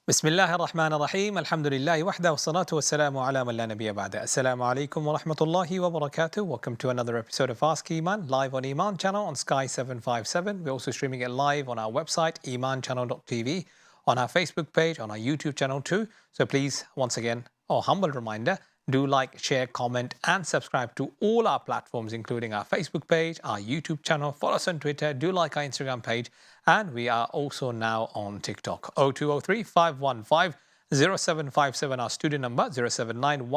بسم الله الرحمن الرحيم الحمد لله وحده والصلاة والسلام على من لا نبي بعده. Assalamu alaikum wa rahmatullahi wa barakatuh. Welcome to another episode of Ask Eman live on Eman Channel on Sky 757. We're also streaming it live on our website emanchannel.tv, on our Facebook page, on our YouTube channel too. So please, once again, a humble reminder, do like, share, comment and subscribe to all our platforms including our Facebook page, our YouTube channel, follow us on Twitter, do like our Instagram page, and we are also now on TikTok. 0203 515 0757, our studio number, 079 our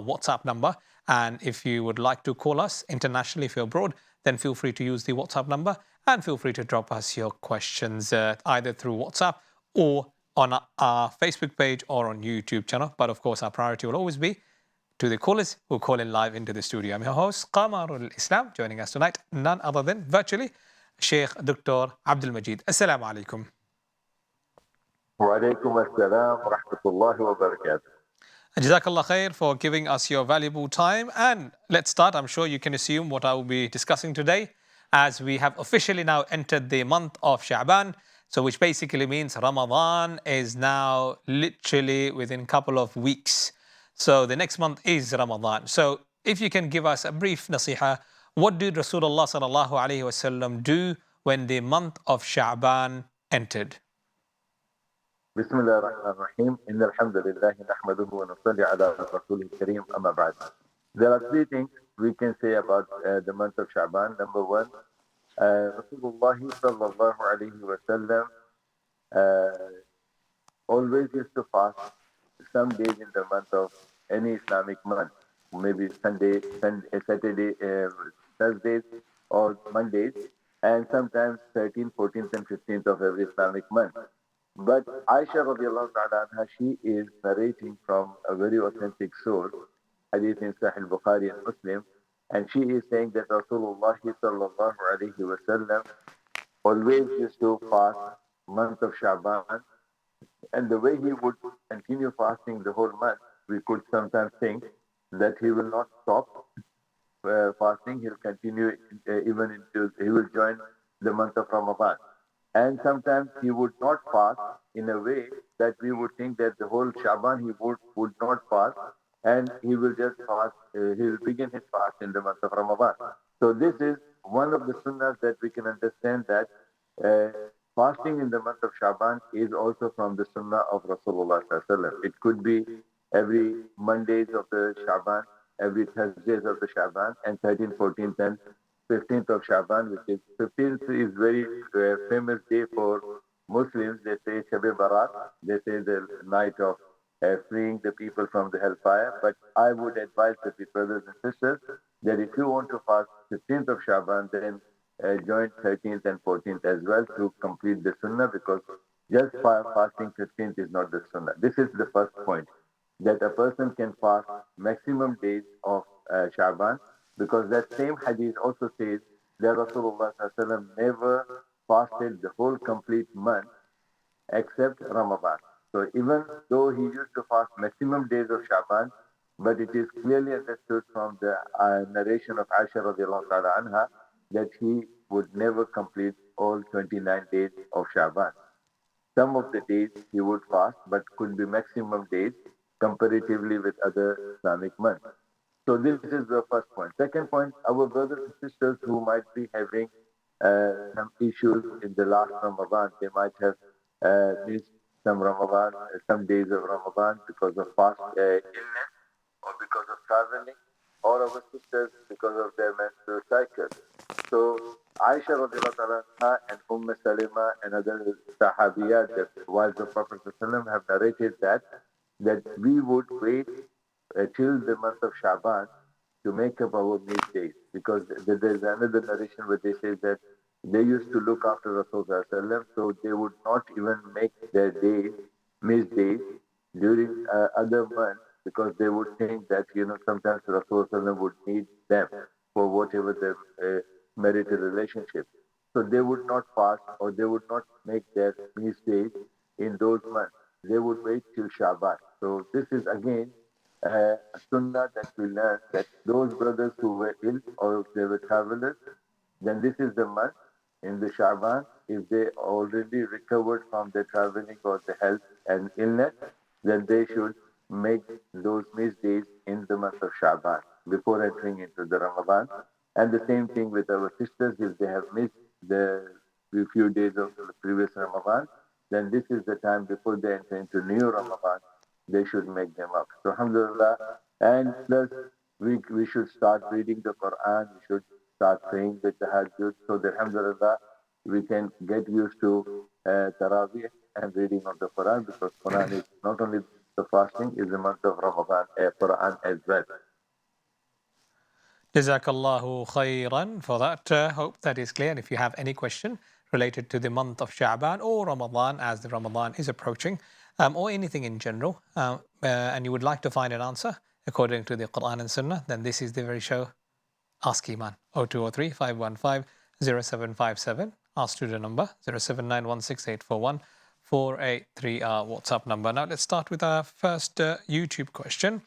WhatsApp number. And if you would like to call us internationally, if you're abroad, then feel free to use the WhatsApp number and feel free to drop us your questions either through WhatsApp or on our Facebook page or on YouTube channel. But of course, our priority will always be to the callers who call in live into the studio. I'm your host, Qamarul Islam. Joining us tonight, none other than virtually Shaykh Dr. Abdul Majid. Assalamu alaikum. Wa alaikum assalam wa rahmatullahi wa barakatuh. Jazakallah khair for giving us your valuable time. And let's start. I'm sure you can assume what I will be discussing today, as we have officially now entered the month of Sha'ban. So which basically means Ramadan is now literally within a couple of weeks. So the next month is Ramadan. So if you can give us a brief nasiha, what did Rasulullah sallallahu alaihi wasallam do when the month of Sha'ban entered? Bismillah ar-Rahman ar-Rahim. Inna alhamdulillahi nahmaduhu wa nusalli ala rasulih kareem amma ba'd. There are three things we can say about the month of Sha'ban. Number one, Rasulullah sallallahu alayhi wa sallam always used to fast some days in the month of any Islamic month, maybe Sunday, Saturday, Thursdays or Mondays, and sometimes 13th, 14th and 15th of every Islamic month. But Aisha radiallahu ta'ala anha, she is narrating from a very authentic source, hadith in Sahih Bukhari and Muslim, and she is saying that Rasulullah sallallahu alayhi wa sallam always used to fast month of Sha'ban, and the way he would continue fasting the whole month, we could sometimes think that he will not stop fasting, he'll continue even into, he will join the month of Ramadan. And sometimes he would not fast in a way that we would think that the whole Shaban he would not fast, and he will just fast, he will begin his fast in the month of Ramadan. So this is one of the sunnahs that we can understand, that fasting in the month of Shaban is also from the sunnah of Rasulullah sallallahu alaihi wasallam. It could be every Mondays of the Shaban, every Thursdays of the Shaban, and 13th, 14th and 15th of Shaban, which is 15th is very famous day for Muslims. They say Shab-e Barat, they say the night of freeing the people from the hellfire. But I would advise the brothers and sisters that if you want to fast 15th of Shaban, then join 13th and 14th as well to complete the sunnah, because just fasting 15th is not the sunnah. This is the first point, that a person can fast maximum days of Shaban, because that same hadith also says that Rasulullah never fasted the whole complete month except Ramadan. So even though he used to fast maximum days of Shaban, but it is clearly understood from the narration of Aisha radiallahu ta'ala anha that he would never complete all 29 days of Shaban. Some of the days he would fast, but could be maximum days comparatively with other Islamic months. So this is the first point. Second point, our brothers and sisters who might be having some issues in the last Ramadan, they might have missed some Ramadan, some days of Ramadan because of past illness or because of traveling, or our sisters because of their menstrual cycle. So Aisha radiallahu ta'ala and Salima and other Sahabiyat, the wives of Prophet have narrated that we would wait till the month of Shaban to make up our missed days, because there's another narration where they say that they used to look after Rasulullah, so they would not even make their days, missed days, during other months, because they would think that sometimes Rasulullah would need them for whatever their marital relationship. So they would not fast, or they would not make their missed days in those months. They would wait till Shaban. So this is again a sunnah that we learn, that those brothers who were ill or they were travelers, then this is the month in the Shaban, if they already recovered from the traveling or the health and illness, then they should make those missed days in the month of Shaban before entering into the Ramadan. And the same thing with our sisters, if they have missed the few days of the previous Ramadan, then this is the time before they enter into new Ramadan, they should make them up. So alhamdulillah, and plus we should start reading the Quran, we should start praying the tahajjud, so that alhamdulillah, we can get used to Taraweeh and reading of the Quran, because Quran is not only the fasting, is the month of Ramadan, Quran as well. Jazakallahu khairan for that. Hope that is clear. And if you have any question related to the month of Sha'ban or Ramadan, as the Ramadan is approaching, or anything in general, and you would like to find an answer according to the Quran and Sunnah, then this is the very show. Ask Iman. 0203 515 0757. Our studio number 07916841 our WhatsApp number. Now let's start with our first YouTube question.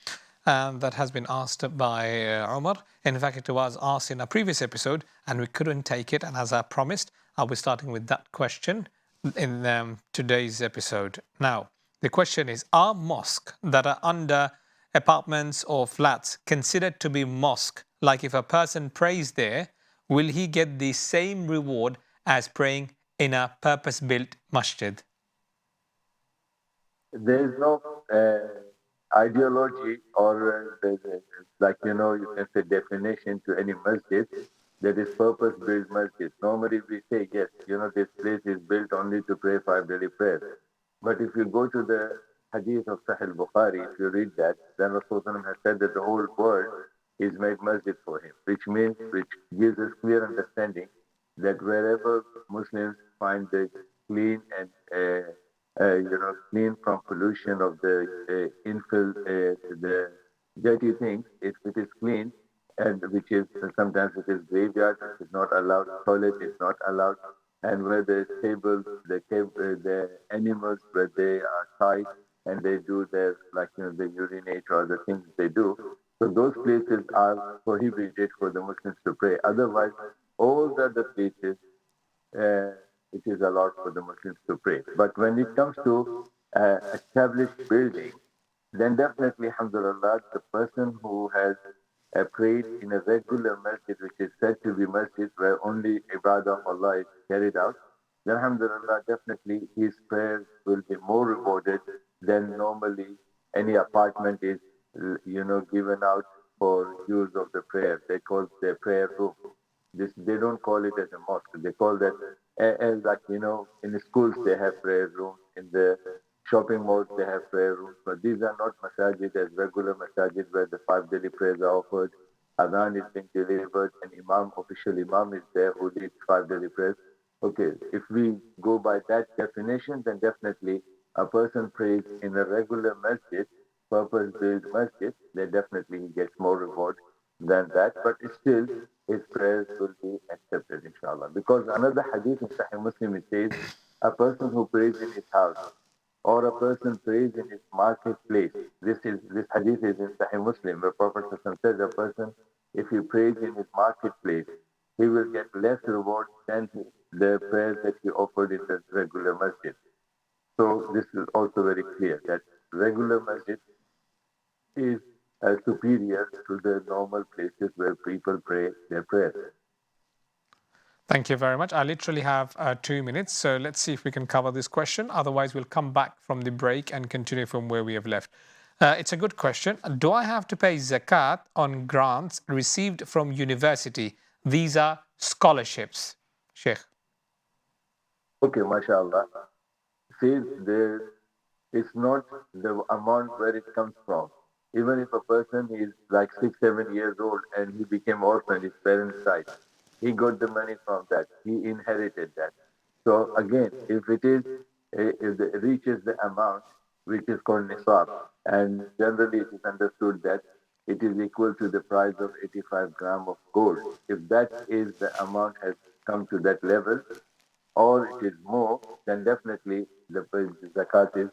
That has been asked by Omar. In fact, it was asked in a previous episode and we couldn't take it. And as I promised, I'll be starting with that question in today's episode. Now, the question is, are mosques that are under apartments or flats considered to be mosque? Like if a person prays there, will he get the same reward as praying in a purpose-built masjid? There is no ideology or like you can say definition to any masjid that is purpose-built masjid. Normally we say yes, this place is built only to pray 5 daily prayers. But if you go to the hadith of Sahih Bukhari, if you read that, then Rasulullah has said that the whole world is made masjid for him, which gives us clear understanding that wherever Muslims find the clean and clean from pollution of the the dirty things, if it is clean, and which is sometimes it is graveyard, it is not allowed, toilet is not allowed, and where the stables, the animals where they are tied and they do their they urinate or the things they do. So those places are prohibited for the Muslims to pray. Otherwise, all the other places uh, it is allowed for the Muslims to pray. But when it comes to established building, then definitely, alhamdulillah, the person who has prayed in a regular masjid, which is said to be masjid where only ibadah of Allah is carried out, then alhamdulillah, definitely his prayers will be more rewarded than normally any apartment is, given out for use of the prayer. They call their prayer room. This they don't call it as a mosque. They call that as like in the schools they have prayer rooms, in the shopping malls they have prayer rooms. But these are not masajid as regular masajid where the 5 daily prayers are offered, adhan is being delivered, and official imam is there who leads 5 daily prayers. Okay, if we go by that definition, then definitely a person prays in a regular masjid, purpose-built masjid, then definitely he gets more reward than that. But still, his prayers will be accepted, inshallah. Because another hadith in Sahih Muslim, it says, a person who prays in his house or a person prays in his marketplace. This hadith is in Sahih Muslim, where Prophet says a person, if he prays in his marketplace, he will get less reward than the prayers that he offered in the regular masjid. So this is also very clear that regular masjid is superior to the normal places where people pray their prayers. Thank you very much. I literally have 2 minutes, so let's see if we can cover this question. Otherwise, we'll come back from the break and continue from where we have left. It's a good question. Do I have to pay zakat on grants received from university? These are scholarships. Sheikh. Okay, mashallah. See, it's not the amount where it comes from. Even if a person is like 6, 7 years old and he became orphan, his parents died, he got the money from that. He inherited that. So again, if it reaches the amount which is called nisab, and generally it is understood that it is equal to the price of 85 gram of gold. If that is the amount has come to that level, or it is more, then definitely the zakat is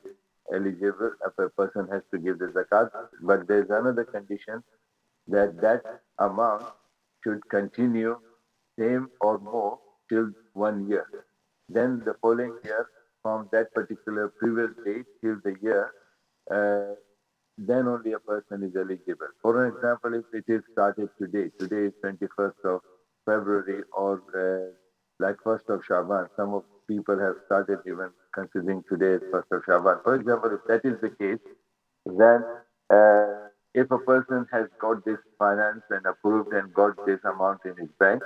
eligible. A person has to give the zakat. But there's another condition that amount should continue same or more till 1 year. Then the following year, from that particular previous date till the year, then only a person is eligible. For an example, if it is started today is 21st of February or like 1st of Shaban. Some of people have started even considering today as 1st of Shaban. For example, if that is the case, then if a person has got this finance and approved and got this amount in his bank,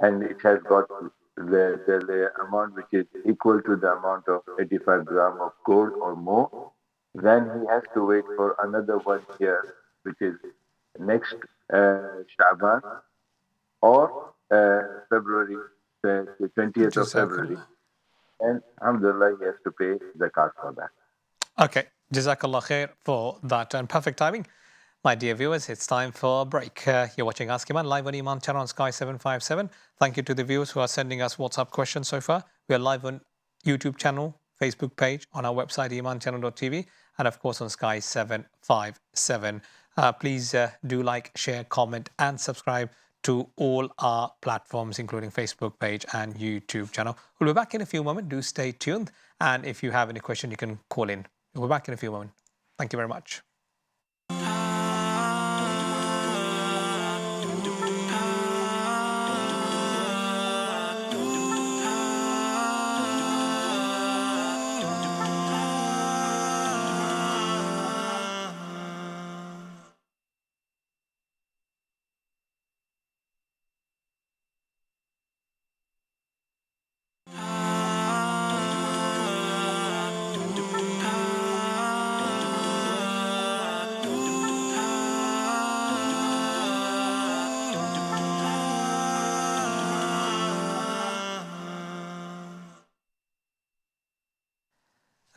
and it has got the amount which is equal to the amount of 85 gram of gold or more, then he has to wait for another 1 year, which is next Shaban or February, the 20th of February. Jazakallah. And alhamdulillah, he has to pay zakat for that. Okay, Jazakallah khair for that and perfect timing. My dear viewers, it's time for a break. You're watching Ask Iman live on Eman Channel on Sky 757. Thank you to the viewers who are sending us WhatsApp questions so far. We are live on YouTube channel, Facebook page, on our website emanchannel.tv, and of course on Sky 757. Please do like, share, comment, and subscribe to all our platforms, including Facebook page and YouTube channel. We'll be back in a few moments. Do stay tuned. And if you have any question, you can call in. We'll be back in a few moments. Thank you very much.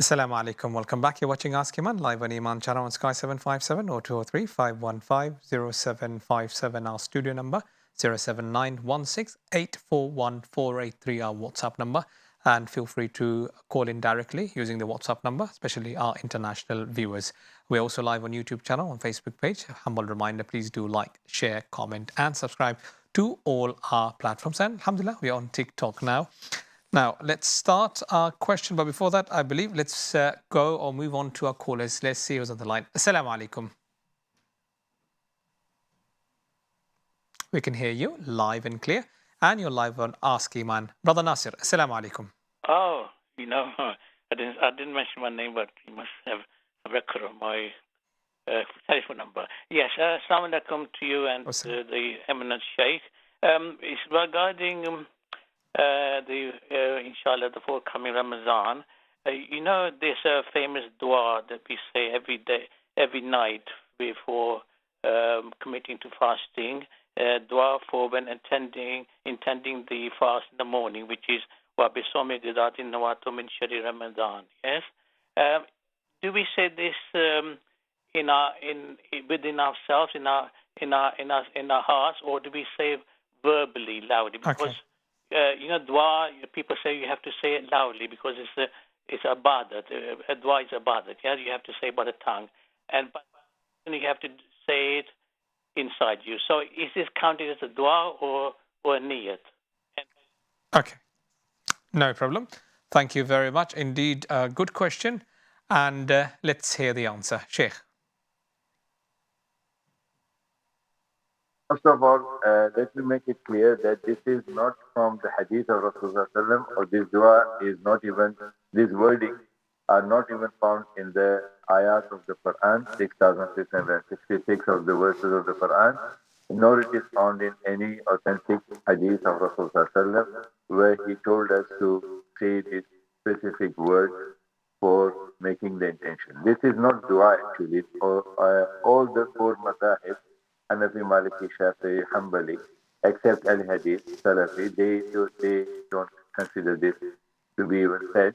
Assalamu alaikum. Welcome back. You're watching Ask Iman live on Eman Channel on Sky 757 or 203 515 0757. Our studio number 07916841483. Our WhatsApp number. And feel free to call in directly using the WhatsApp number, especially our international viewers. We're also live on YouTube channel, on Facebook page. Humble reminder, please do like, share, comment, and subscribe to all our platforms. And alhamdulillah, we're on TikTok now. Now, let's start our question. But before that, I believe let's go or move on to our callers. Let's see who's on the line. Assalamu alaikum. We can hear you live and clear. And you're live on Ask Iman. Brother Nasir, Assalamu alaikum. Oh, I didn't mention my name, but you must have a record of my telephone number. Yes, assalamu alaikum to you and the eminent Sheikh. It's regarding inshallah, the forthcoming Ramadan. There's a famous dua that we say every day, every night before committing to fasting. Dua for when intending the fast in the morning, which is wa bisomi gidatin nawato min shari Ramadan. Yes. Do we say this within ourselves, in our hearts, or do we say verbally, loudly? Because dua, people say you have to say it loudly because it's a ibadat. A dua is a ibadat. Yeah, you have to say by the tongue, but you have to say it inside you. So is this counted as a dua or a niyat? Okay, no problem. Thank you very much. Indeed, a good question. And let's hear the answer. Sheikh. First of all, let me make it clear that this is not from the hadith of Rasulullah, or this dua is not even, these wordings are not even found in the ayat of the Quran, 6,666 of the verses of the Quran, nor it is found in any authentic hadith of Rasulullah where he told us to say this specific word for making the intention. This is not dua actually. All the four madhahib, Hanafi, Maliki, Shafi'i, Hanbali, except Al-Hadith, Salafi, they don't consider this to be even said.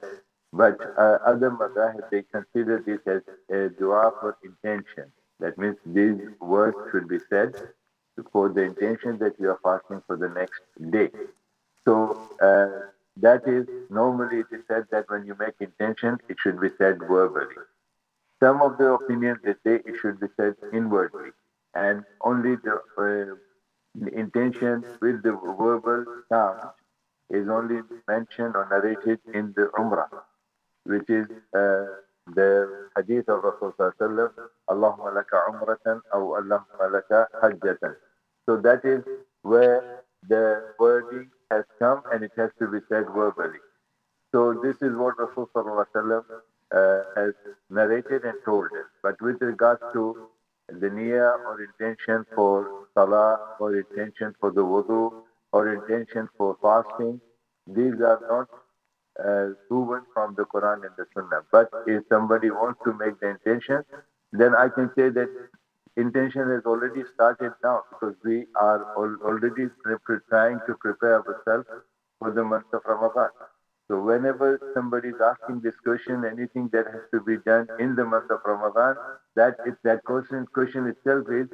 But other madhahib, they consider this as a dua for intention. That means these words should be said for the intention that you are fasting for the next day. So that is, normally it is said that when you make intention, it should be said verbally. Some of the opinions, they say it should be said inwardly. And only the intention with the verbal sound is only mentioned or narrated in the Umrah, which is the hadith of Rasulullah, Allahumma laka umratan aw Allahumma laka hajjatan. So that is where the wording has come and it has to be said verbally. So this is what Rasulullah has narrated and told us. But with regards to the niyyah or intention for salah or intention for the wudu or intention for fasting, these are not proven from the Quran and the Sunnah. But if somebody wants to make the intention, then I can say that intention has already started now because we are already trying to prepare ourselves for the month of Ramadan. So whenever somebody is asking this question, anything that has to be done in the month of Ramadan, that question itself is,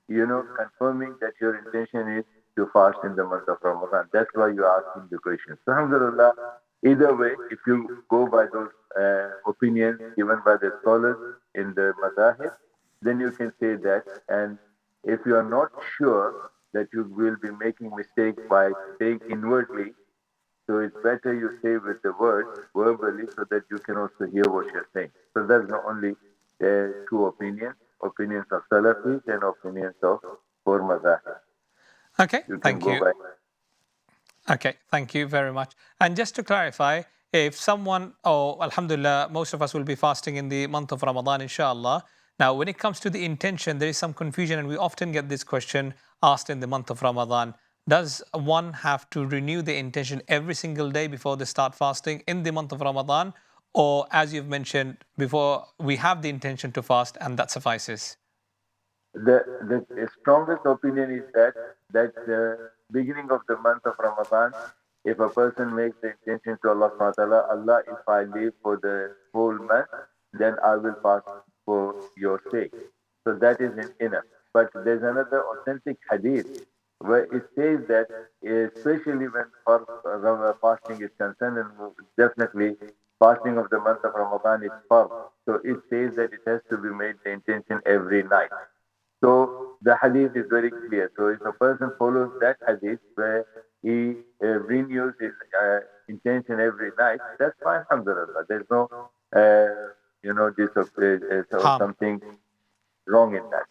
confirming that your intention is to fast in the month of Ramadan. That's why you're asking the question. So alhamdulillah, either way, if you go by those opinions given by the scholars in the madahib, then you can say that. And if you are not sure that you will be making mistake by saying inwardly, so it's better you say with the words verbally so that you can also hear what you're saying. So that's not only two opinions of Salafis and opinions of four madhahib. Okay, You can thank go you. by. Okay, thank you very much. And just to clarify, if someone, Alhamdulillah, most of us will be fasting in the month of Ramadan, inshallah. Now, when it comes to the intention, there is some confusion, and we often get this question asked in the month of Ramadan. Does one have to renew the intention every single day before they start fasting in the month of Ramadan? Or, as you've mentioned before, we have the intention to fast and that suffices? The strongest opinion is that the beginning of the month of Ramadan, if a person makes the intention to Allah subhanahu wa ta'ala, Allah, if I live for the whole month, then I will fast for your sake. So that is enough. But there's another authentic hadith where it says that, especially when fasting is concerned, and definitely fasting of the month of Ramadan is fard. So it says that it has to be made the intention every night. So the hadith is very clear. So if a person follows that hadith where he renews his intention every night, that's fine, alhamdulillah. There's no, Harm. something wrong in that.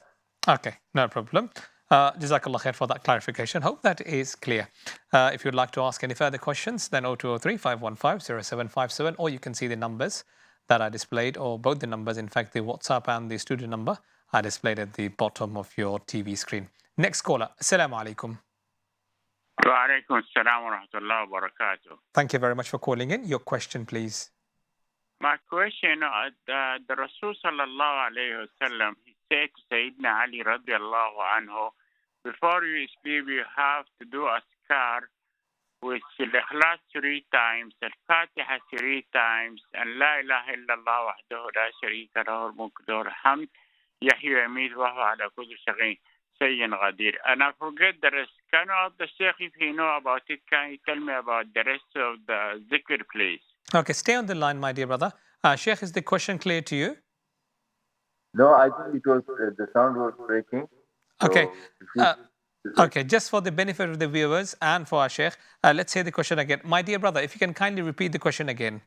Okay, no problem. Jazakallah khair for that clarification. Hope that is clear. If you'd like to ask any further questions, then 0203 515 0757, or you can see the numbers that are displayed, or both the numbers, in fact, the WhatsApp and the studio number are displayed at the bottom of your TV screen. Next caller. Assalamu alaikum. Wa alaikum assalam wa rahmatullahi wa barakatuh. Thank you very much for calling in. Your question, please. My question, the Rasul sallallahu alayhi wa sallam, he said to Sayyidina Ali radiallahu anhu, before you sleep, you have to do askar with Al-Ikhlas 3 times, Al-Fatiha 3 times, and La ilaha illallah wahdahu la sharika lahu al-mulku wa lahu al-hamd, yahyi wa yumeetu wa huwa ala kulli shay'in qadir. And I forget the rest. Can you ask the Shaykh if he know about it? Can you tell me about the rest of the zikr, please? Okay, stay on the line, my dear brother. Sheikh, is the question clear to you? No, I think it was the sound was breaking. So Okay. Okay, just for the benefit of the viewers and for our Sheikh, let's say the question again. My dear brother, if you can kindly repeat the question again.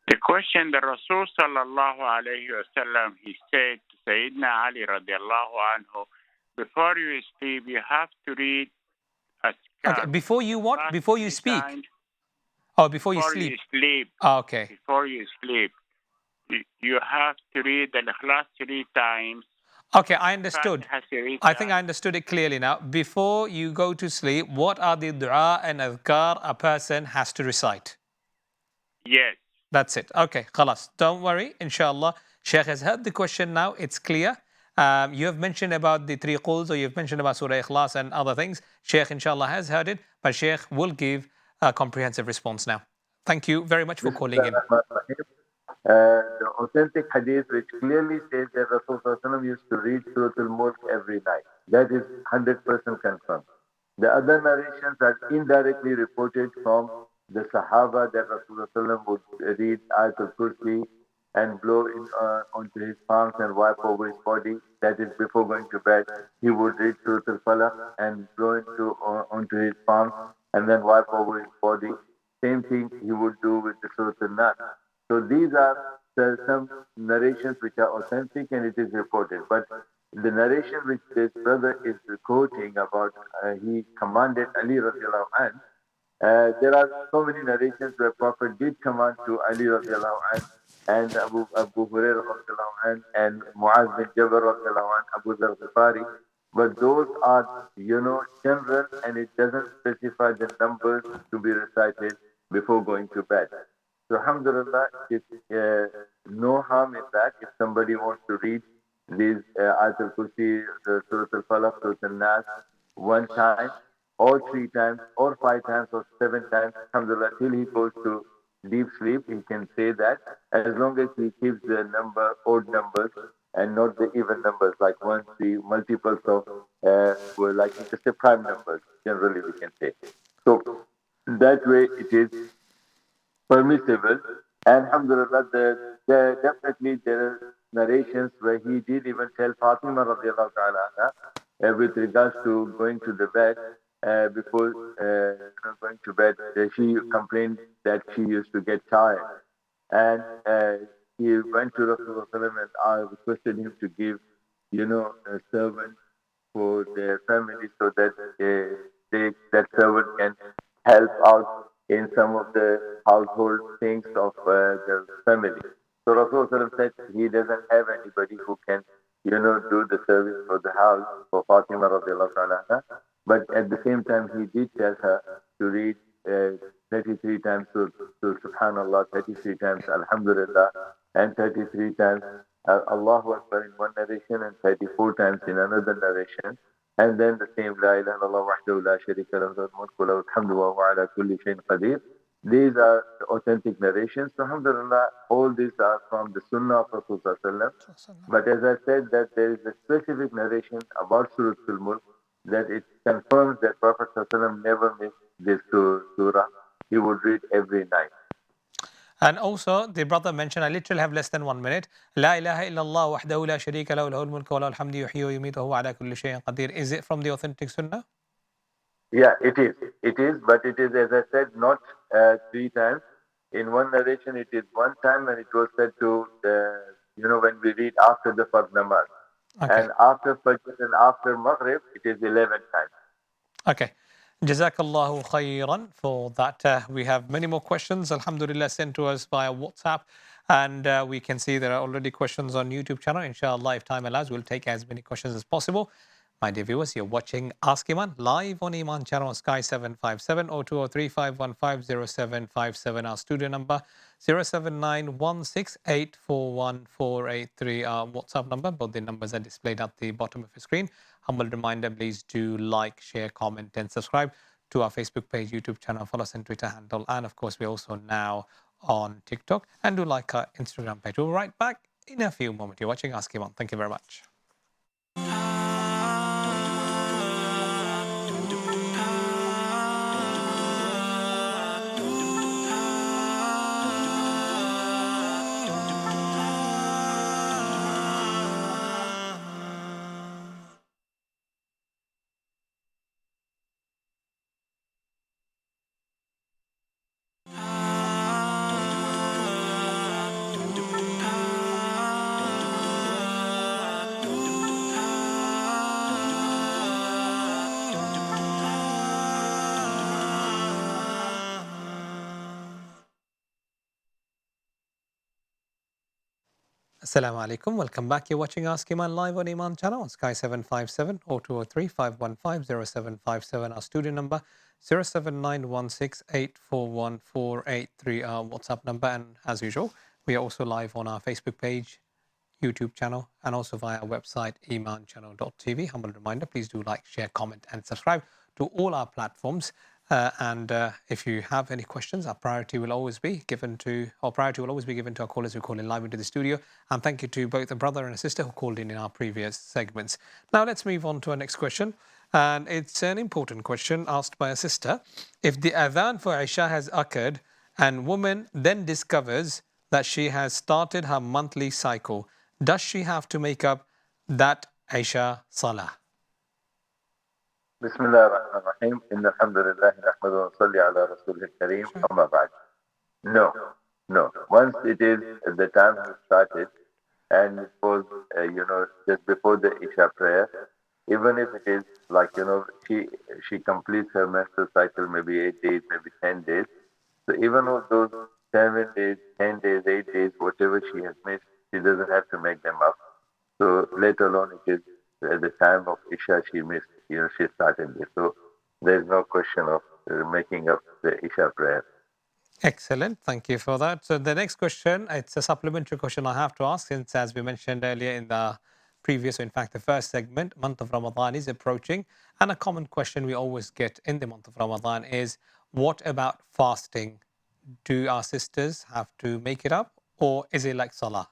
The question, the Rasul sallallahu alayhi wa sallam, he said to Sayyidina Ali radiallahu anhu, before you sleep, you have to read askar. Okay, before you what? Before you speak? Oh, before you sleep? Okay. Before you sleep, you have to read the Ikhlas 3 times. Okay, I understood. I think I understood it clearly now. Before you go to sleep, what are the dua and adhkar a person has to recite? Yes. That's it. Okay, khalas. Don't worry, inshallah. Sheikh has heard the question now. It's clear. You have mentioned about the 3 quls, or you've mentioned about Surah Ikhlas and other things. Sheikh, inshallah, has heard it, but Sheikh will give a comprehensive response now. Thank you very much for calling in. The authentic hadith which clearly says that Rasulullah used to read Surah Al-Mulk every night. That is 100% confirmed. The other narrations are indirectly reported from the Sahaba that Rasulullah would read Ayatul Kursi and blow onto his palms and wipe over his body. That is before going to bed. He would read Surah Al-Falaq and blow onto his palms and then wipe over his body. Same thing he would do with the Surah An-Nas. So these are some narrations which are authentic and it is reported. But the narration which this brother is quoting about, he commanded Ali radiallahu anh, there are so many narrations where Prophet did command to Ali radiallahu anh and Abu Hurairah radiallahu anh and Muaz bin Jabal radiallahu anh, Abu Dhar Ghifari. But those are, general and it doesn't specify the numbers to be recited before going to bed. So alhamdulillah, it's no harm in that. If somebody wants to read these Ayat al-Kursi, the Surah al-Falaq, Surah al-Nas, one time, or 3 times, or 5 times, or 7 times, alhamdulillah, till he goes to deep sleep, he can say that, as long as he keeps the odd numbers, and not the even numbers, like 1, 3, multiples of, like just the prime numbers, generally we can say. So, that way it is permissible. And alhamdulillah, definitely there are narrations where he did even tell Fatima radiallahu ta'ala anha, with regards to going to the bed, before going to bed, she complained that she used to get tired. And he went to Rasulullah and requested him to give, a servant for their family so that that servant can help out in some of the household things of the family. So Rasulullah said he doesn't have anybody who can, do the service for the house for Fatima radiallahu anha. But at the same time, he did tell her to read 33 times to Subhanallah, 33 times Alhamdulillah, and 33 times Allahu Akbar in one narration and 34 times in another narration. And then the same La ilaha illallah wahdahu la sharika lahu lahul mulku wa lahul hamdu wa huwa ala kulli shay'in qadir. These are authentic narrations. So alhamdulillah, all these are from the Sunnah of Rasulullah. But as I said, that there is a specific narration about Surah Al-Mulk that it confirms that Prophet never missed this surah. He would read every night. And also, the brother mentioned, I literally have less than 1 minute. La ilaha illallah wahdahu la sharika lahu lahul mulku wa lahul hamdu yuhyi wa yumiitu wa huwa ala kulli shay'in qadir. Is it from the authentic sunnah? Yeah, it is. It is, but it is, as I said, not 3 times. In one narration, it is 1 time, and it was said to, when we read after the Fard Namaz. Okay. And after Fajr and after Maghrib, it is 11 times. Okay. Jazakallahu khairan for that. We have many more questions, alhamdulillah, sent to us via WhatsApp. And we can see there are already questions on YouTube channel. Inshallah, if time allows, we'll take as many questions as possible. My dear viewers, you're watching Ask Eman live on Eman Channel on Sky 757 or 203-515-0757. Our studio number 07916841483. Our WhatsApp number. Both the numbers are displayed at the bottom of your screen. Humble reminder, please do like, share, comment and subscribe to our Facebook page, YouTube channel, follow us on Twitter handle. And of course, we're also now on TikTok. And do like our Instagram page. We'll be right back in a few moments. You're watching Ask Eman. Thank you very much. Assalamu alaikum. Welcome back. You're watching Ask Eman live on Eman Channel on Sky 757 or 203-515-0757. Our studio number 07916841483. Our WhatsApp number. And as usual, we are also live on our Facebook page, YouTube channel, and also via our website, emanchannel.tv. Humble reminder, please do like, share, comment, and subscribe to all our platforms. And if you have any questions, our priority will always be given to our callers who call in live into the studio. And thank you to both a brother and a sister who called in our previous segments. Now let's move on to our next question. And it's an important question asked by a sister. If the adhan for Isha has occurred and woman then discovers that she has started her monthly cycle, does she have to make up that Isha Salah? Bismillah ar-Rahman ar-Rahim. Inna alhamdulillah nahmadu wa salli ala rasulih kareem. Sure. Amma ba'd. No, no. Once it is the time has started and it was, just before the Isha prayer, even if it is like, she completes her menstrual cycle maybe 8 days, maybe 10 days. So even of those 7 days, 10 days, 8 days, whatever she has missed, she doesn't have to make them up. So later on, it is at the time of Isha she missed, she started this. So there is no question of making up the Isha prayer. Excellent. Thank you for that. So the next question, it's a supplementary question I have to ask since, as we mentioned earlier in the previous, or in fact, the first segment, month of Ramadan is approaching. And a common question we always get in the month of Ramadan is, what about fasting? Do our sisters have to make it up, or is it like Salah?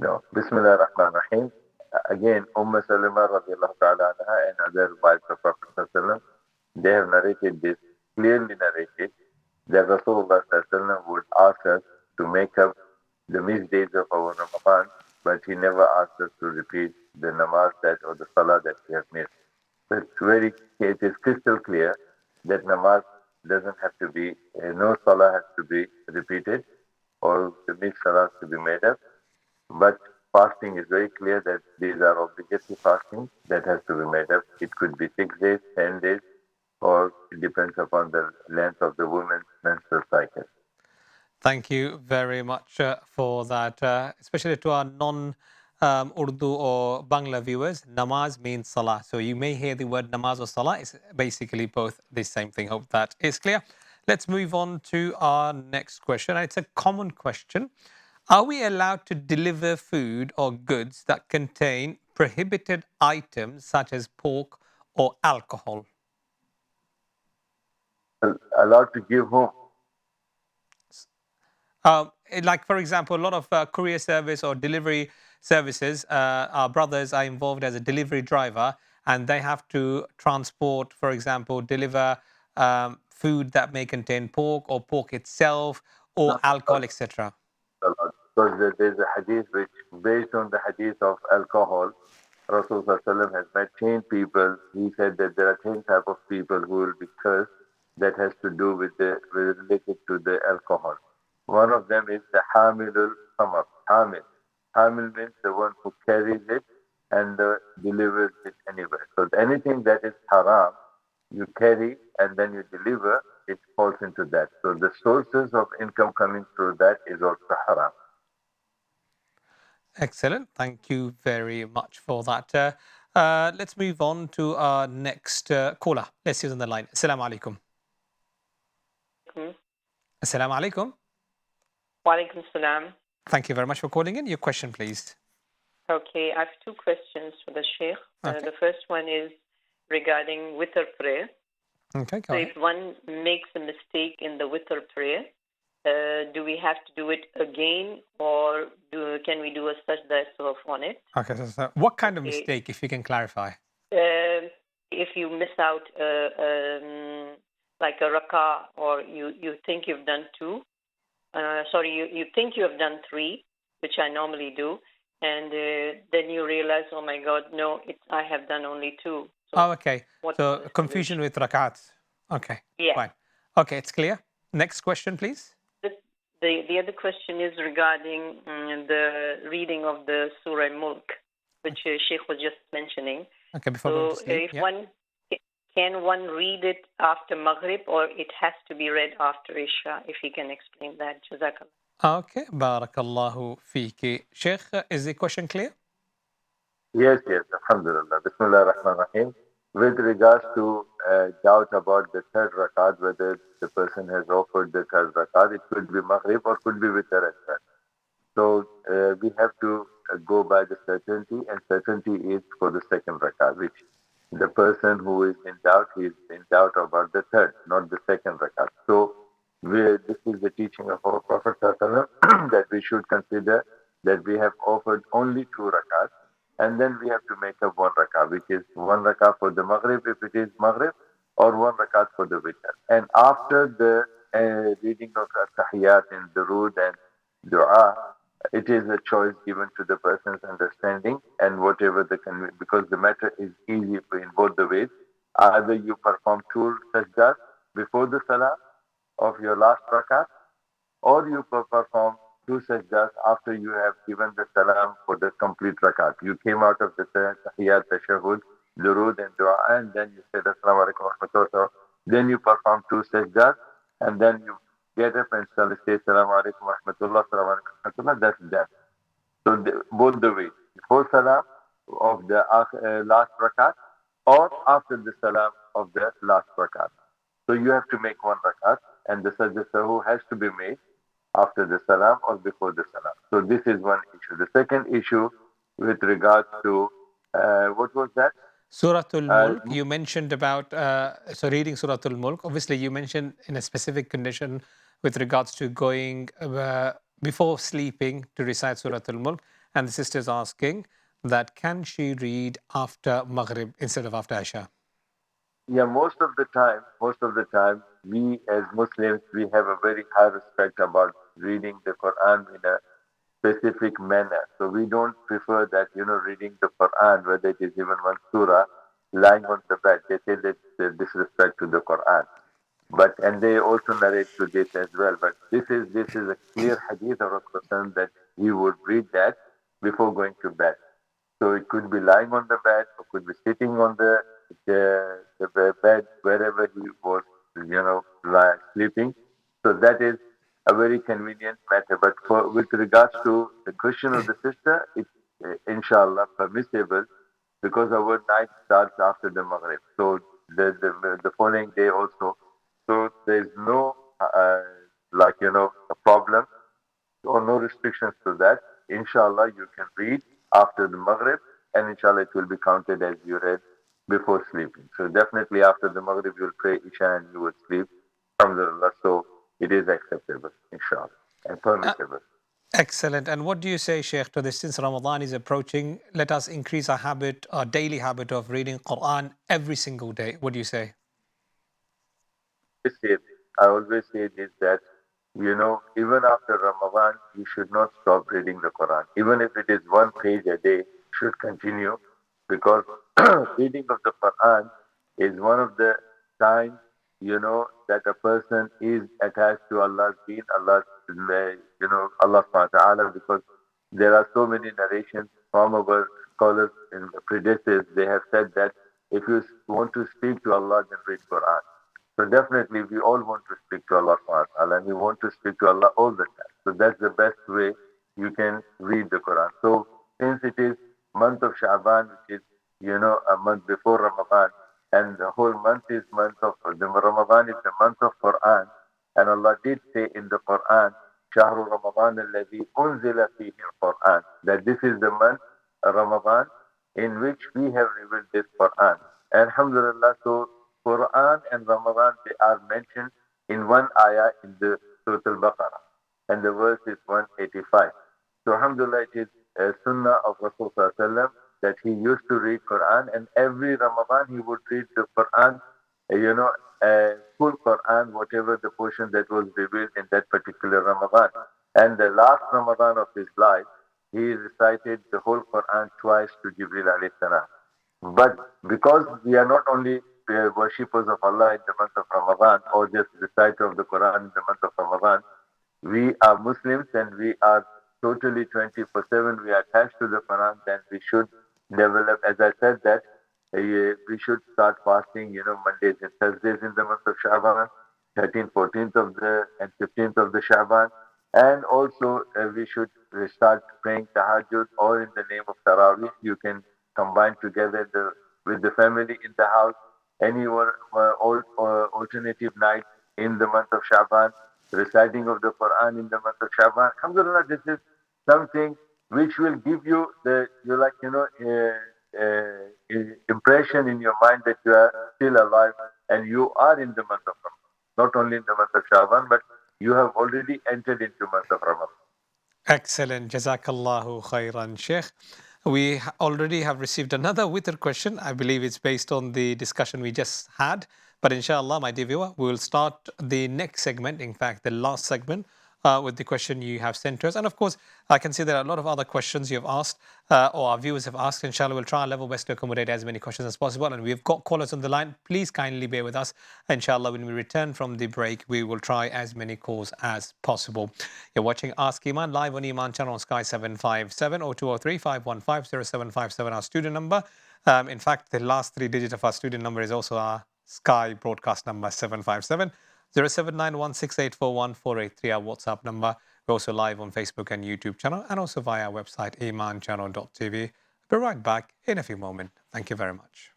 No. Bismillah ar-Rahman ar-Rahim. Again, Salama radiallahu ta'ala anha and other wives of Prophet sallallahu, they have narrated this, clearly narrated, that Rasulullah sallallahu would ask us to make up the missed days of our Ramadan, but he never asked us to repeat the namaz or the salah that we have missed. So it is crystal clear that namaz doesn't have to be, no salah has to be repeated or the missed salah to be made up. But fasting is very clear that these are obligatory fasting that has to be made up. It could be 6 days, 10 days, or it depends upon the length of the woman's menstrual cycle. Thank you very much for that, especially to our non Urdu or Bangla viewers. Namaz means salah. So you may hear the word namaz or salah. It's basically both the same thing. Hope that is clear. Let's move on to our next question. It's a common question. Are we allowed to deliver food or goods that contain prohibited items such as pork or alcohol? Allowed to give whom? Like, for example, a lot of courier service or delivery services, our brothers are involved as a delivery driver, and they have to transport, for example, deliver food that may contain pork or pork itself or Not alcohol, etc. allowed. Because there's a hadith which, based on the hadith of alcohol, Rasulullah has met 10 people. He said that there are 10 type of people who will be cursed that has to do with related to the alcohol. One of them is the Hamilul Qamar. Hamil means the one who carries it and delivers it anywhere. So anything that is haram, you carry and then you deliver, it falls into that. So the sources of income coming through that is also haram. Excellent. Thank you very much for that. Let's move on to our next caller. Let's see who's on the line. Assalamu alaikum. Assalamu alaikum. Walaikum salam. Thank you very much for calling in. Your question, please. Okay, I have two questions for the Sheikh. Okay. The first one is regarding witr prayer. Okay, go So ahead. if one makes a mistake in the witr prayer, do we have to do it again, or can we do a sajda on it? Okay, so what kind of Okay. mistake, if you can clarify? If you miss out like a rakah, or you think you've done two, you think you have done three, which I normally do, and then you realize, oh my God, no, I have done only two. So Okay. what So is the confusion with rakats. Okay. Yeah. Fine. Okay, it's clear. Next question, please. The other question is regarding the reading of the Surah Mulk, which Sheikh was just mentioning. Okay, before going to So sleep. if can one read it after Maghrib, or it has to be read after Isha? If he can explain that, Jazakallah. Okay. Barakallahu fiki. Sheikh, is the question clear? Yes, Alhamdulillah. Bismillah ar-Rahman ar-Rahim. With regards to doubt about the third rakat, whether the person has offered the third rakat, it could be Maghrib or could be witr as well. So we have to go by the certainty, and certainty is for the second rakat, which the person who is in doubt, he is in doubt about the third, not the second rakat. So this is the teaching of our Prophet that we should consider that we have offered only two rakats, and then we have to make up one rakat, which is one rakat for the Maghrib if it is Maghrib, or one rakat for the witr. And after the reading of Tahiyyat and Durood and Dua, it is a choice given to the person's understanding and whatever because the matter is easy in both the ways. Either you perform two sajdas before the salah of your last rakat, or you perform two sajdas after you have given the salam for the complete rakat. You came out of the tahiyyat, tashahhud, durud and dua, and then you said assalamu alaikum wa rahmatullah. Then you perform two sajdas, and then you get up and say assalamu alaikum wa rahmatullah, assalamu alaikum wa rahmatullah. That's done. So both the ways, before salam of the last rakat, or after the salam of the last rakat. So you have to make one rakat, and the sajda sahu has to be made after the salam or before the salam. So this is one issue. The second issue with regards to what was that? Surah Al-Mulk, you mentioned about, so reading Surah Al-Mulk, obviously you mentioned in a specific condition with regards to going before sleeping to recite Surah Al-Mulk, and the sister's asking that can she read after Maghrib instead of after Isha? Yeah, most of the time, we as Muslims, we have a very high respect about reading the Quran in a specific manner. So we don't prefer that, reading the Quran, whether it is even one surah, lying on the bed. They say that's disrespect to the Quran. And they also narrate to this as well. But this is a clear hadith of Rasulullah that he would read that before going to bed. So it could be lying on the bed, or could be sitting on the bed wherever he was, sleeping. So that is a very convenient matter. But with regards to the question of the sister, it's inshallah permissible because our night starts after the Maghrib. So the following day also. So there's no a problem or no restrictions to that. Inshallah, you can read after the Maghrib, and inshallah, it will be counted as you read before sleeping. So definitely after the Maghrib, you'll pray Isha and you will sleep. Alhamdulillah. So it is acceptable, inshallah, and permissible. Excellent. And what do you say, Sheikh, to this? Since Ramadan is approaching, let us increase our habit, our daily habit of reading Quran every single day. What do you say? I always say this that even after Ramadan, you should not stop reading the Quran. Even if it is one page a day, you should continue because reading of the Quran is one of the signs, that a person is attached to Allah's deen, Allah subhanahu wa ta'ala, because there are so many narrations from our scholars and predecessors. They have said that if you want to speak to Allah, then read Quran. So definitely we all want to speak to Allah subhanahu wa ta'ala, and we want to speak to Allah all the time. So that's the best way you can read the Quran. So since it is month of Sha'ban, which is, a month before Ramadan, and the whole month is the Ramadan is the month of Quran, and Allah did say in the Quran, Shahrul Ramadan alladhi unzila fihi al-Quran, that this is the month, Ramadan, in which we have revealed this Quran. And alhamdulillah, so Quran and Ramadan, they are mentioned in one ayah in the Surah Al-Baqarah, and the verse is 185. So alhamdulillah, it is a sunnah of Rasulullah that he used to read Quran, and every Ramadan he would read the Quran, full Quran, whatever the portion that was revealed in that particular Ramadan. And the last Ramadan of his life, he recited the whole Quran twice to Jibril alayhi salam. But because we are not only worshippers of Allah in the month of Ramadan or just reciter of the Quran in the month of Ramadan, we are Muslims and we are totally 24/7. We are attached to the Quran. Then we should develop, as I said, that we should start fasting, Mondays and Thursdays in the month of Shaban, 13th, 14th and 15th of the Shaban. And also we should start praying tahajjud or in the name of Taraweeh. You can combine together with the family in the house, any alternative night in the month of Shaban, reciting of the Quran in the month of Shaban. Alhamdulillah, this is something which will give you impression in your mind that you are still alive and you are in the month of Ramadan. Not only in the month of Shaban, but you have already entered into month of Ramadan. Excellent. Jazakallahu khairan, Sheikh. We already have received another witr question. I believe it's based on the discussion we just had. But inshallah, my dear viewer, we will start the next segment, in fact, the last segment with the question you have sent to us. And of course, I can see there are a lot of other questions you have asked or our viewers have asked. Inshallah, we'll try our level best to accommodate as many questions as possible. And we've got callers on the line. Please kindly bear with us. Inshallah, when we return from the break, we will try as many calls as possible. You're watching Ask Eman live on Eman Channel on Sky 757 or 203 515 0757, our studio number. In fact, the last three digits of our studio number is also our Sky broadcast number 757 07916841483, our WhatsApp number. We're also live on Facebook and YouTube channel and also via our website emanchannel.tv. We'll be right back in a few moments. Thank you very much.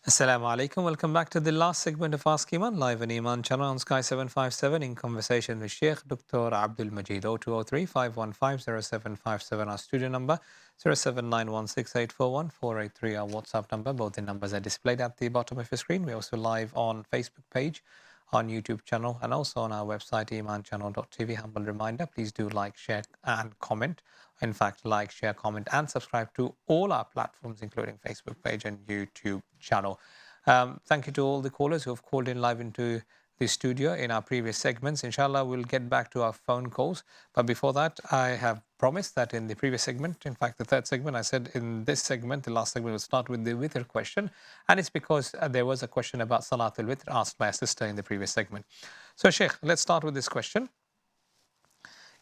Assalamu alaikum. Welcome back to the last segment of Ask Eman live on Eman Channel on Sky 757 in conversation with Shaykh Dr. Abdul Majid. 0203 515 0757, our studio number, 07916841 our WhatsApp number. Both the numbers are displayed at the bottom of your screen. We're also live on Facebook page, on YouTube channel, and also on our website emanchannel.tv. Humble reminder, please do like, share, and comment. In fact, like, share, comment, and subscribe to all our platforms, including Facebook page and YouTube channel. Thank you to all the callers who have called in live into the studio in our previous segments. Inshallah, we'll get back to our phone calls. But before that, I have promised that in the previous segment, in fact, the third segment, I said in this segment, the last segment, will start with the witr question. And it's because there was a question about Salatul Witr asked by a sister in the previous segment. So, Sheikh, let's start with this question.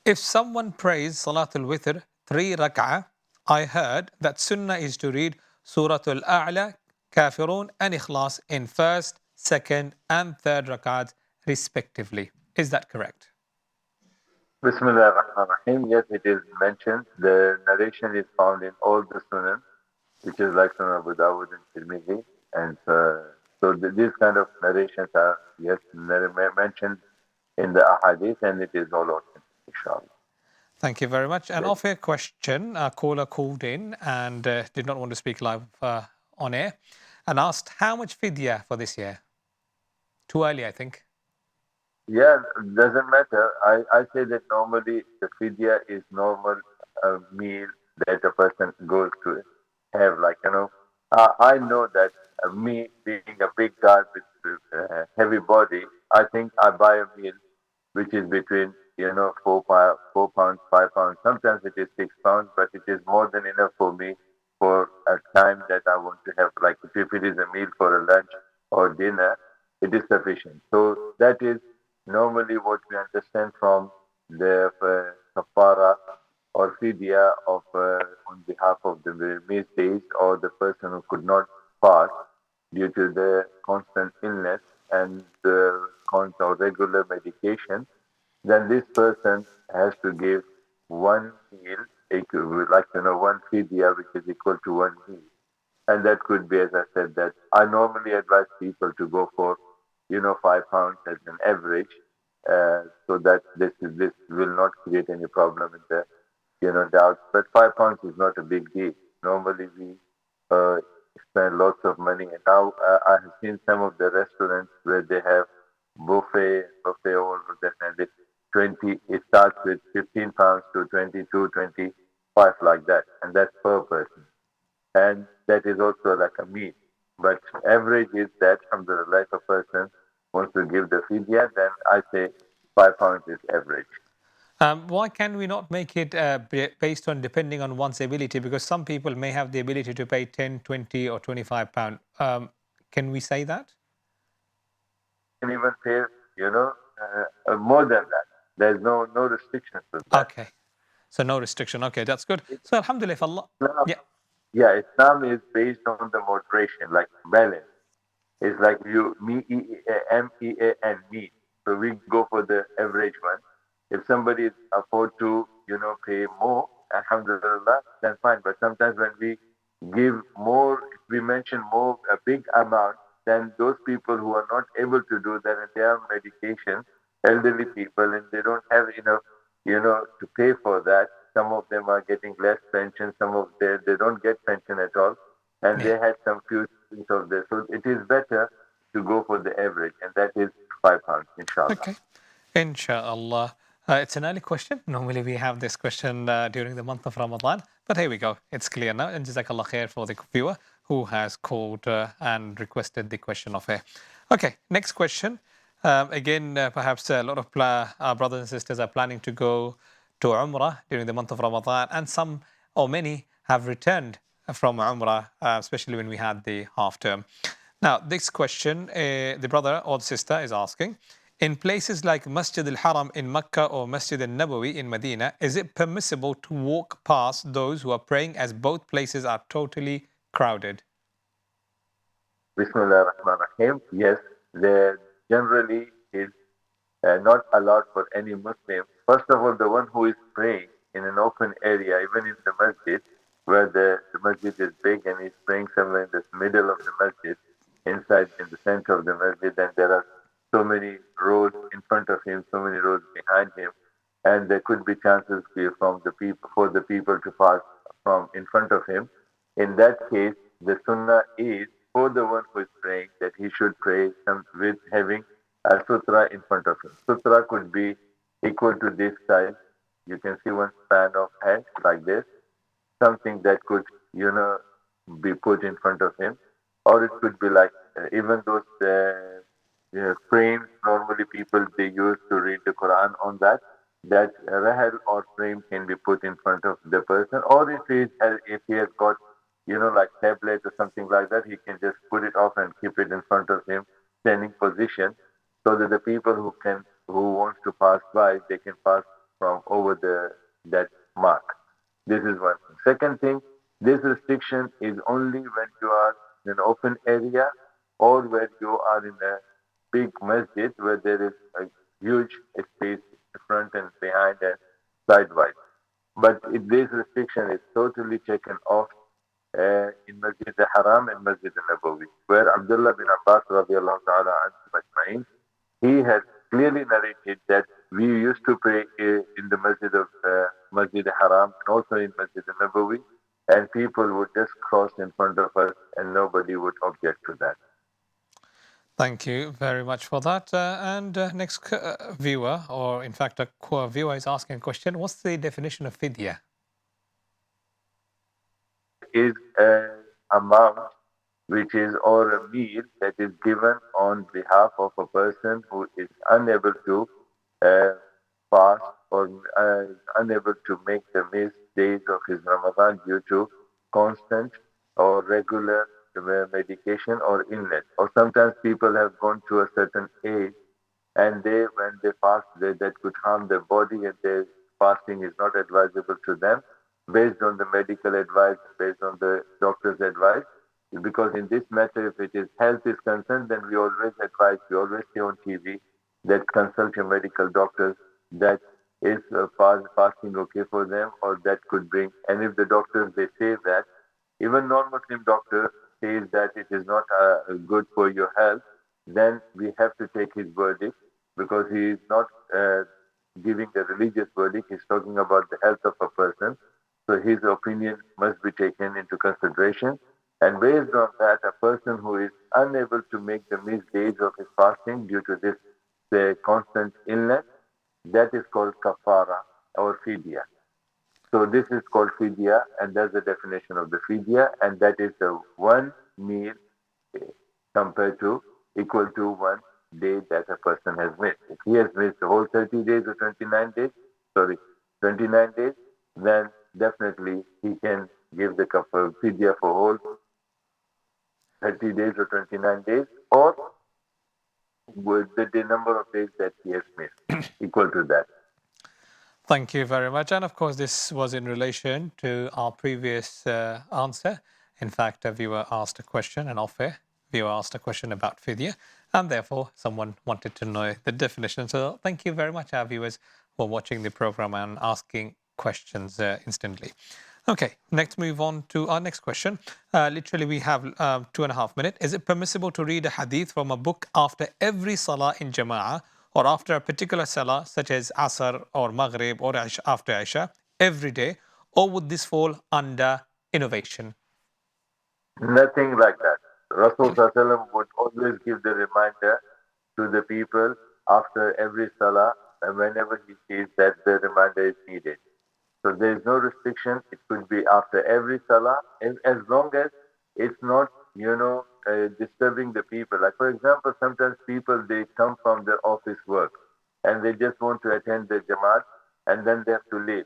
If someone prays Salatul Witr 3 rak'ah, I heard that Sunnah is to read Suratul A'la, Kafirun, and Ikhlas in first, second, and third rak'ahs respectively. Is that correct? Bismillah ar-Rahman ar-Rahim. Yes, it is mentioned. The narration is found in all the Sunan, which is like Sunan Abu Dawud and Tirmidhi. And so these kind of narrations are, yes, mentioned in the ahadith, and it is all authentic, inshallah. Thank you very much. And off your question, a caller called in and did not want to speak live on air and asked how much fidya for this year. Too early, I think. Yeah, doesn't matter. I say that normally the fidya is normal meal that a person goes to have. Like, I know that me being a big guy with heavy body, I think I buy a meal which is between 4 pounds, 5 pounds. Sometimes it is 6 pounds, but it is more than enough for me for a time that I want to have. Like if it is a meal for a lunch or dinner, it is sufficient. So that is normally what we understand from the kafara or fidya of on behalf of the missed days or the person who could not fast due to the constant illness and the constant regular medication. Then this person has to give one meal, one fidya, which is equal to one meal. And that could be, as I said, that I normally advise people to go for, 5 pounds as an average, so that this will not create any problem in the, doubts. But 5 pounds is not a big deal. Normally we spend lots of money. And now I have seen some of the restaurants where they have buffet all of that, and it starts with 15 pounds to 22, 25 like that, and that's per person. And that is also like a meal. But average is that, alhamdulillah, if a person wants to give the fidya, then I say 5 pounds is average. Why can we not make it based on depending on one's ability? Because some people may have the ability to pay 10, 20 or 25 pounds. Can we say that? You can even pay, more than that. There's no restrictions to that. Okay. So no restriction. Okay, that's good. So alhamdulillah, Allah. Yeah, Islam is based on the moderation, like balance. It's like MEAN, mean. So we go for the average one. If somebody afford to, pay more, alhamdulillah, then fine. But sometimes when we give more, if we mention more, a big amount, then those people who are not able to do that and they are on medication, elderly people, and they don't have enough, to pay for that. Some of them are getting less pension, some of them, they don't get pension at all, and they Yeah. had some few things of this. So it is better to go for the average, and that is £5, inshallah. Okay. Inshallah. It's an early question. Normally we have this question during the month of Ramadan, but here we go. It's clear now. And Jazakallah khair for the viewer who has called and requested the question of air. Okay, next question. Again, perhaps a lot of our brothers and sisters are planning to go to Umrah during the month of Ramadan, and some or many have returned from Umrah, especially when we had the half term. Now, this question, the brother or the sister is asking, in places like Masjid al-Haram in Mecca or Masjid al-Nabawi in Medina, is it permissible to walk past those who are praying as both places are totally crowded? Bismillah ar-Rahman ar-Rahim. Yes, there generally is not allowed for any Muslim. First of all, the one who is praying in an open area, even in the masjid, where the masjid is big and he's praying somewhere in the middle of the masjid, inside in the center of the masjid, and there are so many rows in front of him, so many rows behind him, and there could be chances for the people to pass from in front of him. In that case, the sunnah is for the one who is praying that he should pray with having a sutra in front of him. Sutra could be equal to this size. You can see one span of hand like this, something that could, be put in front of him, or it could be like even those frames. Normally, people they use to read the Quran on that. That rahal or frame can be put in front of the person, or if he has got, like tablet or something like that, he can just put it off and keep it in front of him, standing position, so that the people who wants to pass by, they can pass from over that mark. This is one thing. Second thing, this restriction is only when you are in an open area or where you are in a big masjid where there is a huge space in front and behind and sidewise. But this restriction is totally taken off in Masjid al-Haram and Masjid al-Nabawi, where Abdullah bin Abbas radiallahu ta'ala anhu majma'in, he has clearly narrated that we used to pray in the Masjid of Masjid al-Haram and also in Masjid al-Nabawi, and people would just cross in front of us and nobody would object to that. Thank you very much for that. And next viewer, or in fact, a viewer is asking a question. What's the definition of fidya? Is an amount which is or a meal that is given on behalf of a person who is unable to uh, fast or unable to make the missed days of his Ramadan due to constant or regular medication or illness. Or sometimes people have gone to a certain age and when they fast, that could harm their body and their fasting is not advisable to them based on the medical advice, based on the doctor's advice. Because in this matter, if it is health is concerned, then we always advise, we always say on TV that consult your medical doctors, that is fasting okay for them or that could bring, and if the doctors, they say that, even non-Muslim doctor says that it is not good for your health, then we have to take his verdict because he is not giving a religious verdict, he's talking about the health of a person. So his opinion must be taken into consideration. And based on that, a person who is unable to make the missed days of his fasting due to this constant illness, that is called kafara or fidya. So this is called fidya, and that's the definition of the fidya, and that is the one meal compared to equal to one day that a person has missed. If he has missed the whole 30 days or 29 days, then definitely he can give the fidya for whole 30 days or 29 days, or with the number of days that he has missed, equal to that. Thank you very much. And of course, this was in relation to our previous answer. In fact, a viewer asked a question, an off-air viewer asked a question about fidya, and therefore someone wanted to know the definition. So thank you very much, our viewers, for watching the program and asking questions instantly. Okay, let's move on to our next question. Literally, we have 2.5 minutes. Is it permissible to read a hadith from a book after every salah in Jama'ah or after a particular salah, such as Asr or Maghrib or after Isha, every day? Or would this fall under innovation? Nothing like that. Rasul Sallallahu would always give the reminder to the people after every salah and whenever he sees that the reminder is needed. So there is no restriction. It could be after every salah, as long as it's not, disturbing the people. Like for example, sometimes people they come from their office work and they just want to attend the jamaat and then they have to leave.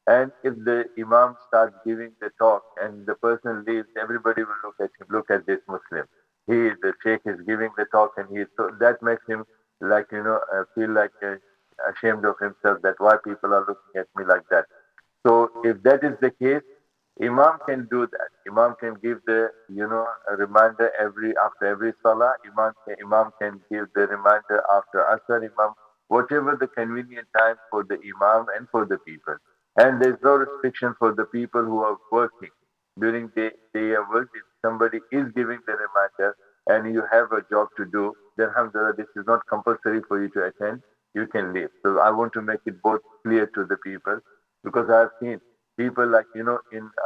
And if the imam starts giving the talk and the person leaves, everybody will look at him. Look at this Muslim. The sheikh is giving the talk, and so that makes him like feel like ashamed of himself. That why people are looking at me like that. So if that is the case, Imam can do that. Imam can give the a reminder after every salah. Imam can give the reminder after Asr. Whatever the convenient time for the Imam and for the people. And there's no restriction for the people who are working during their work. If somebody is giving the reminder and you have a job to do, then alhamdulillah, this is not compulsory for you to attend. You can leave. So I want to make it both clear to the people, because I've seen people like, in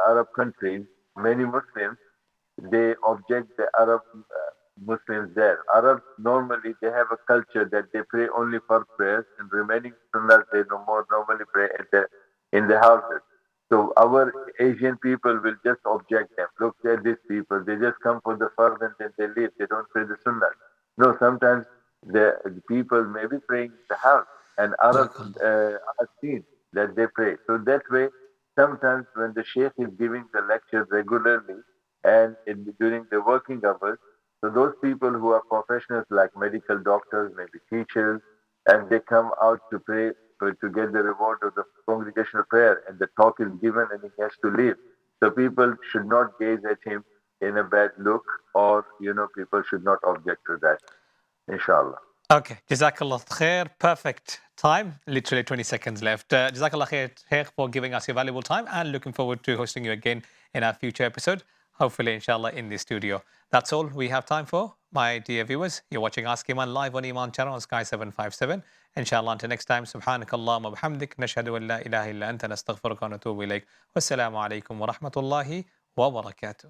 Arab countries, many Muslims, they object the Arab Muslims there. Arabs normally they have a culture that they pray only for prayers, and remaining sunnahs they no more normally pray in the houses. So our Asian people will just object them. Look at these people. They just come for the fard and then they leave. They don't pray the sunnah. No, sometimes the people may be praying in the house, and Arabs are seen that they pray. So that way, sometimes when the sheikh is giving the lecture regularly and during the working hours, so those people who are professionals like medical doctors, maybe teachers, and they come out to pray to get the reward of the congregational prayer, and the talk is given and he has to leave. So people should not gaze at him in a bad look, or people should not object to that. Inshallah. Okay, Jazakallah khair. Perfect time. Literally 20 seconds left. Jazakallah khair, Sheikh, for giving us your valuable time, and looking forward to hosting you again in our future episode. Hopefully, inshallah, in the studio. That's all we have time for, my dear viewers. You're watching Ask Iman live on Eman Channel on Sky 757. Inshallah, until next time, subhanakallahumma bihamdik, nashhadu an la ilaha illa anta, nastaghfiruka wa natubu ilayk. Wassalamu alaikum wa rahmatullahi wa barakatuh.